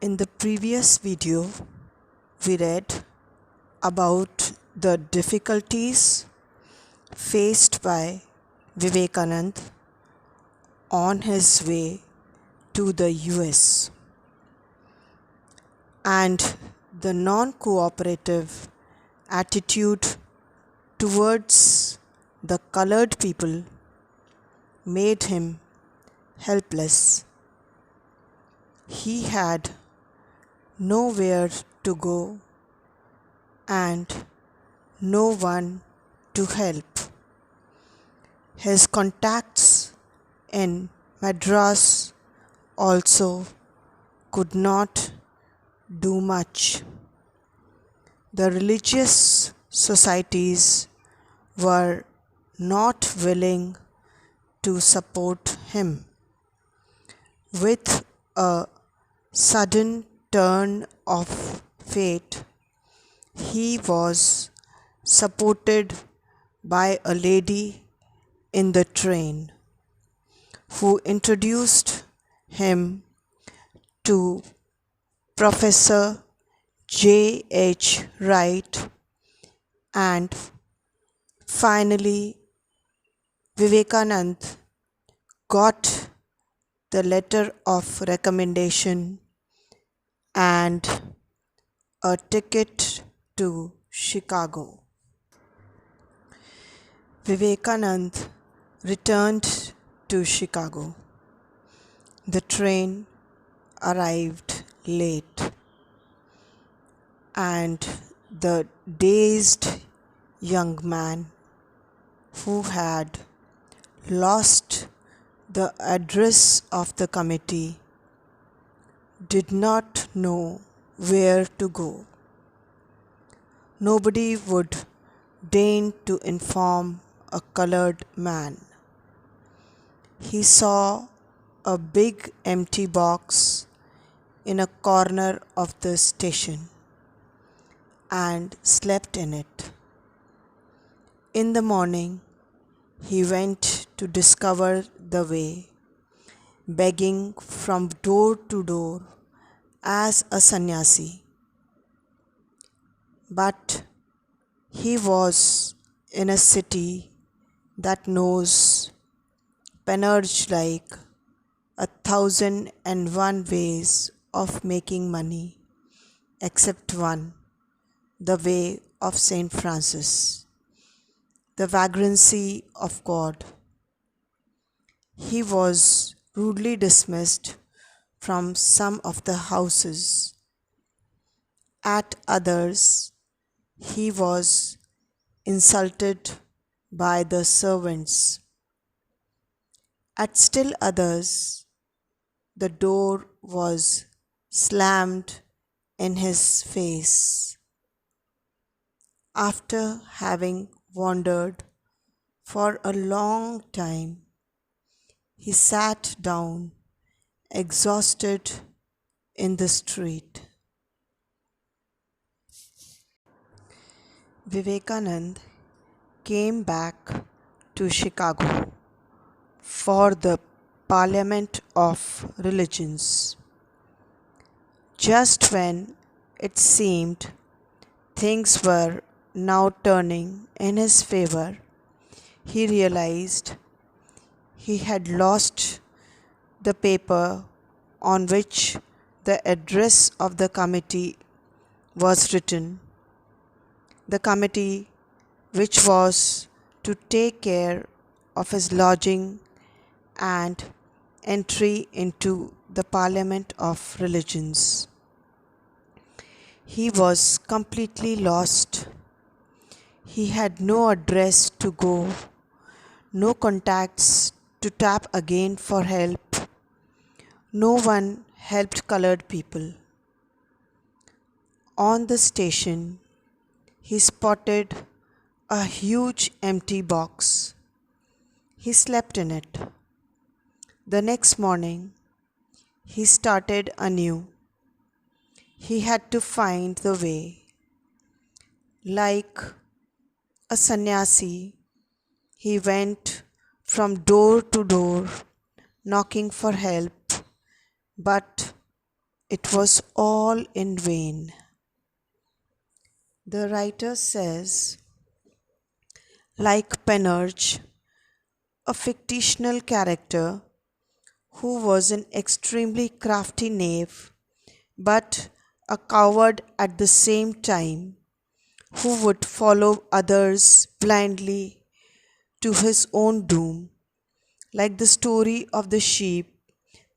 In the previous video, we read about the difficulties faced by Vivekananda on his way to the US and the non-cooperative attitude towards the colored people made him helpless. He had nowhere to go and no one to help. His contacts in Madras also could not do much. The religious societies were not willing to support him. With a sudden turn of fate, he was supported by a lady in the train who introduced him to Professor J.H. Wright, and finally Vivekananda got the letter of recommendation and a ticket to Chicago. Vivekananda returned to Chicago. The train arrived late, and the dazed young man who had lost the address of the committee did not know where to go. Nobody would deign to inform a colored man. He saw a big empty box in a corner of the station and slept in it. In the morning, he went to discover the way, begging from door to door as a sannyasi. But he was in a city that knows penury like 1,001 ways of making money, except one, the way of Saint Francis, the vagrancy of God. He was rudely dismissed from some of the houses. At others, he was insulted by the servants. At still others, the door was slammed in his face. After having wandered for a long time, he sat down, exhausted, in the street. Vivekananda came back to Chicago for the Parliament of Religions. Just when it seemed things were now turning in his favor, he realized he had lost the paper on which the address of the committee was written. The committee which was to take care of his lodging and entry into the Parliament of Religions. He was completely lost. He had no address to go, no contacts to tap again for help. No one helped colored people. On the station, he spotted a huge empty box. He slept in it. The next morning, he started anew. He had to find the way. Like a sannyasi, he went from door to door, knocking for help, but it was all in vain. The writer says, like Penurge, a fictional character who was an extremely crafty knave, but a coward at the same time, who would follow others blindly to his own doom, like the story of the sheep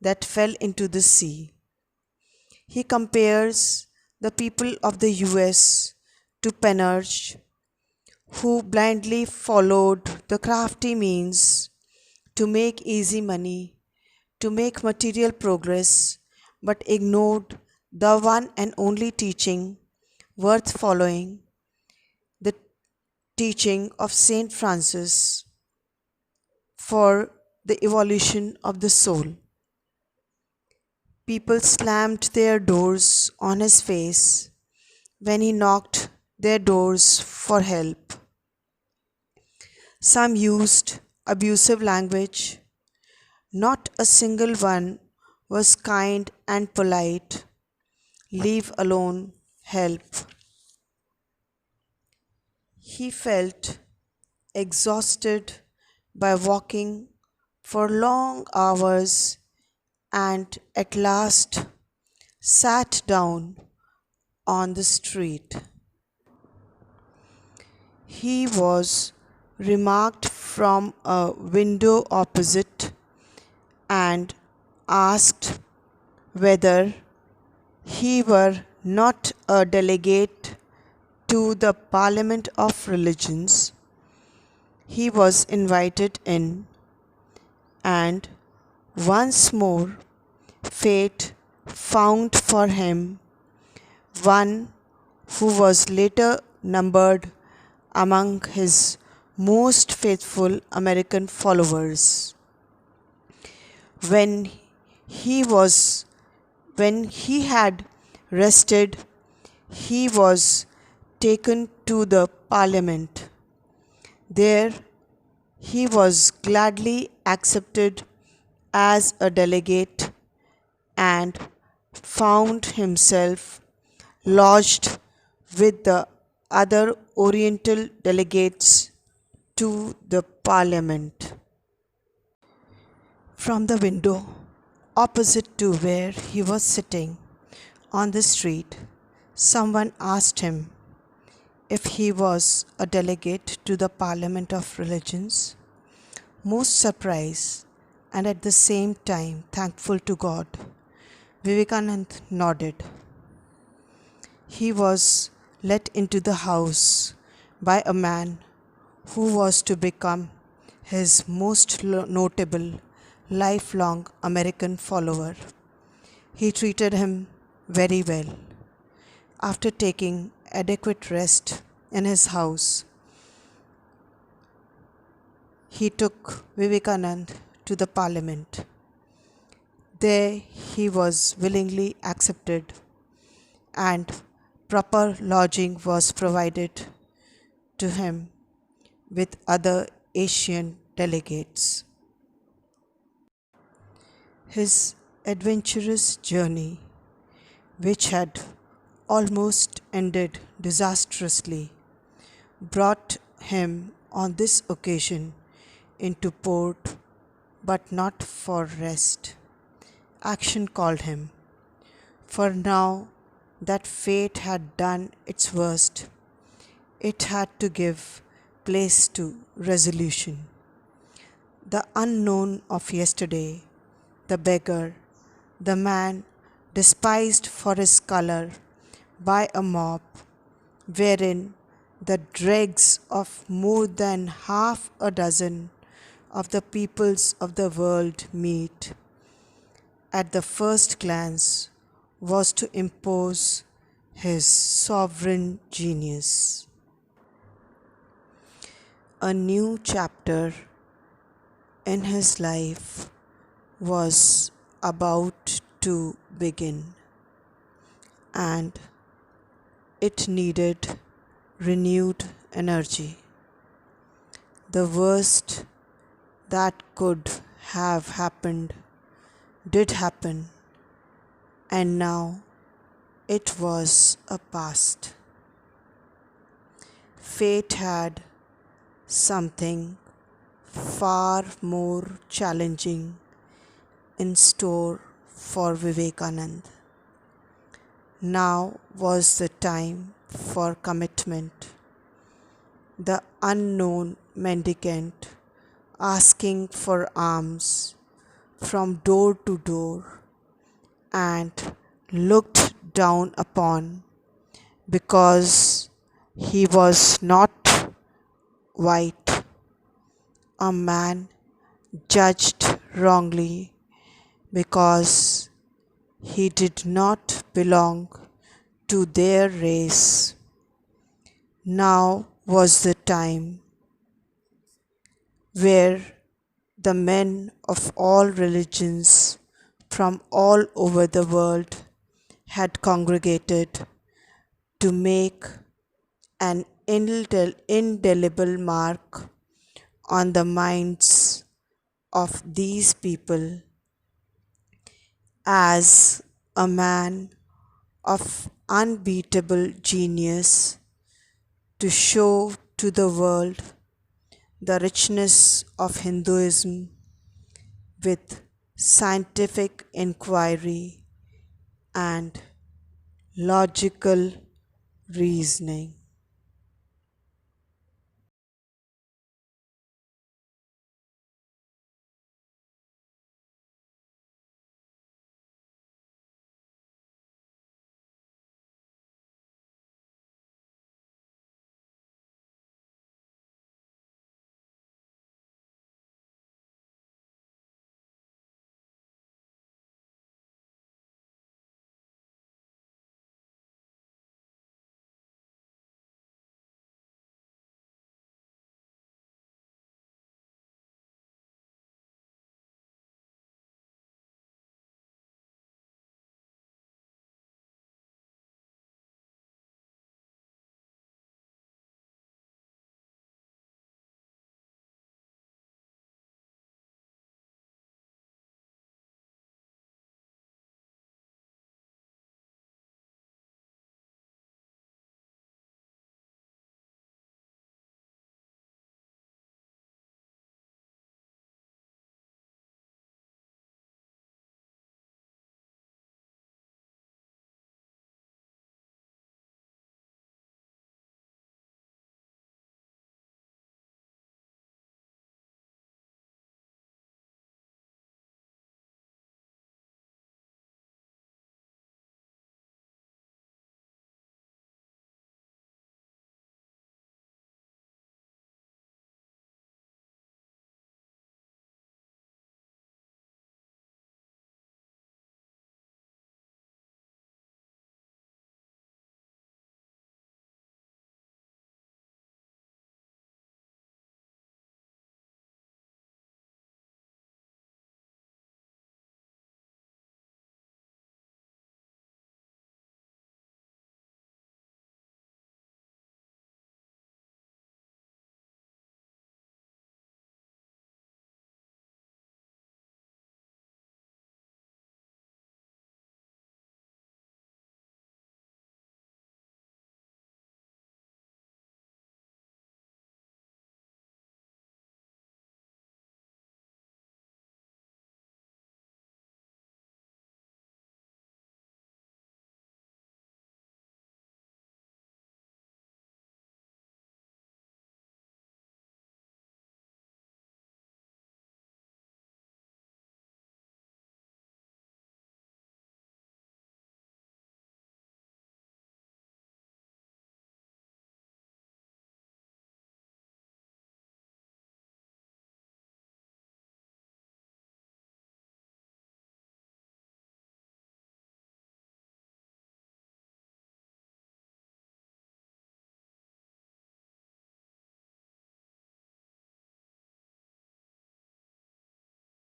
that fell into the sea. He compares the people of the US to Penurge, who blindly followed the crafty means to make easy money, to make material progress, but ignored the one and only teaching worth following, the teaching of Saint Francis for the evolution of the soul. People slammed their doors on his face when he knocked their doors for help. Some used abusive language. Not a single one was kind and polite. Leave alone help. He felt exhausted by walking for long hours and at last sat down on the street. He was remarked from a window opposite and asked whether he were not a delegate to the Parliament of Religions. He was invited in, and once more fate found for him one who was later numbered among his most faithful American followers. When he was when he had rested, he was taken to the Parliament. There he was gladly accepted as a delegate and found himself lodged with the other Oriental delegates to the Parliament. From the window opposite to where he was sitting on the street, someone asked him if he was a delegate to the Parliament of Religions. Most surprised and at the same time thankful to God, Vivekananda nodded. He was let into the house by a man who was to become his most notable lifelong American follower. He treated him very well. After taking adequate rest in his house, he took Vivekananda to the Parliament. There he was willingly accepted and proper lodging was provided to him with other Asian delegates. His adventurous journey, which had almost ended disastrously, brought him on this occasion into port, but not for rest. Action called him, for now that fate had done its worst, it had to give place to resolution. The unknown of yesterday, the beggar, the man despised for his color by a mob, wherein the dregs of more than half a dozen of the peoples of the world meet, at the first glance was to impose his sovereign genius. A new chapter in his life was about to begin, and it needed renewed energy. The worst that could have happened did happen, and now it was a past. Fate had something far more challenging in store for Vivekananda. Now was the time for commitment. The unknown mendicant asking for alms from door to door and looked down upon because he was not white, a man judged wrongly because he did not belong to their race. Now was the time where the men of all religions from all over the world had congregated to make an indelible mark on the minds of these people as a man of unbeatable genius to show to the world the richness of Hinduism with scientific inquiry and logical reasoning.